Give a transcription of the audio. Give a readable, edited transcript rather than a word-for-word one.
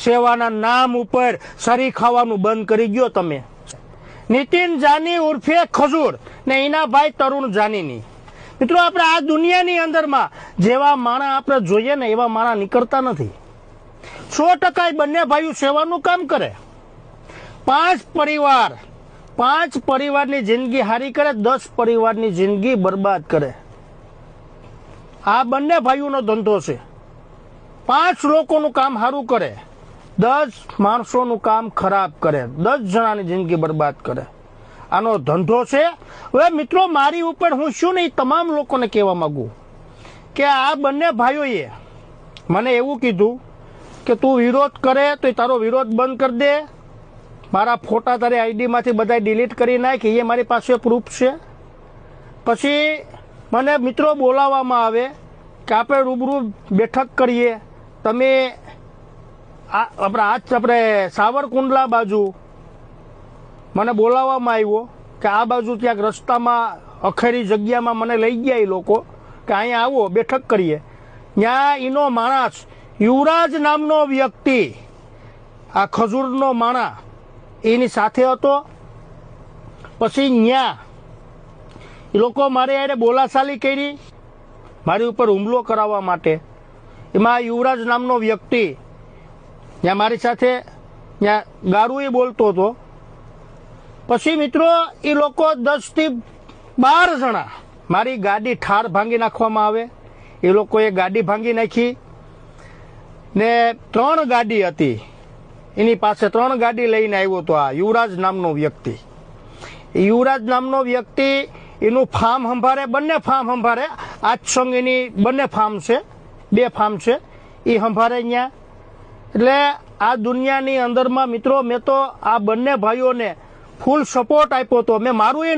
સેવાના નામ ઉપર સરી ખાવાનું બંધ કરી ગયો તમે. નીતિન જાની ઉર્ફે ખજૂર ને એના ભાઈ તરુણ જાનીની. મિત્રો, આપણે આ દુનિયાની અંદરમાં જેવા માણા આપણે જોઈએ ને એવા માણા નીકળતા નથી. 100% બંને ભાઈઓ સેવાનું કામ કરે. 5 પરિવારની જિંદગી હારી કરે, 10 પરિવારની જિંદગી બરબાદ કરે. આ બંને ભાઈઓનો ધંધો છે. 5 લોકોનું કામ સારું કરે, 10 માણસોનું કામ ખરાબ કરે, 10 જણાની જિંદગી બરબાદ કરે. આનો ધંધો છે. હવે મિત્રો, મારી ઉપર હું શું નહીં તમામ લોકોને કહેવા માંગુ કે આ બંને ભાઈઓએ મને એવું કીધું કે તું વિરોધ કરે તો તારો વિરોધ બંધ કરી દે, મારા ફોટા તારી આઈડીમાંથી બધા ડિલીટ કરી નાખ, એ મારી પાસે પ્રૂફ છે. પછી મને મિત્રો બોલાવવામાં આવે કે આપણે રૂબરૂ બેઠક કરીએ. તમે આપણે સાવરકુંડલા બાજુ મને બોલાવવામાં આવ્યો કે આ બાજુ ક્યાંક રસ્તામાં અખેરી જગ્યામાં મને લઈ ગયા એ લોકો કે અહીંયા આવો બેઠક કરીએ. ત્યાં એનો માણસ યુવરાજ નામનો વ્યક્તિ, આ ખજૂરનો માણા એની સાથે હતો. પછી ત્યાં એ લોકો મારે યારે બોલાચાલી કરી, મારી ઉપર હુમલો કરાવવા માટે. એમાં યુવરાજ નામનો વ્યક્તિ ત્યાં મારી સાથે ત્યાં ગારું બોલતો હતો. પછી મિત્રો, એ લોકો 10 થી 12 જણા મારી ગાડી ઠાર ભાંગી નાખવામાં આવે. એ લોકોએ ગાડી ભાંગી નાખી ને 3 ગાડી હતી એની પાસે, 3 ગાડી લઈને આવ્યો હતો આ યુવરાજ નામનો વ્યક્તિ. યુવરાજ નામનો વ્યક્તિ એનું ફાર્મ સંભાળે, બંને ફાર્મ સંભાળે. આજ એની બંને ફાર્મ છે, 2 ફાર્મ છે, એ સંભાળે અહીંયા. એટલે આ દુનિયાની અંદરમાં મિત્રો મેં તો આ બંને ભાઈઓને ફૂલ સપોર્ટ આપ્યો હતો. મેં મારું એ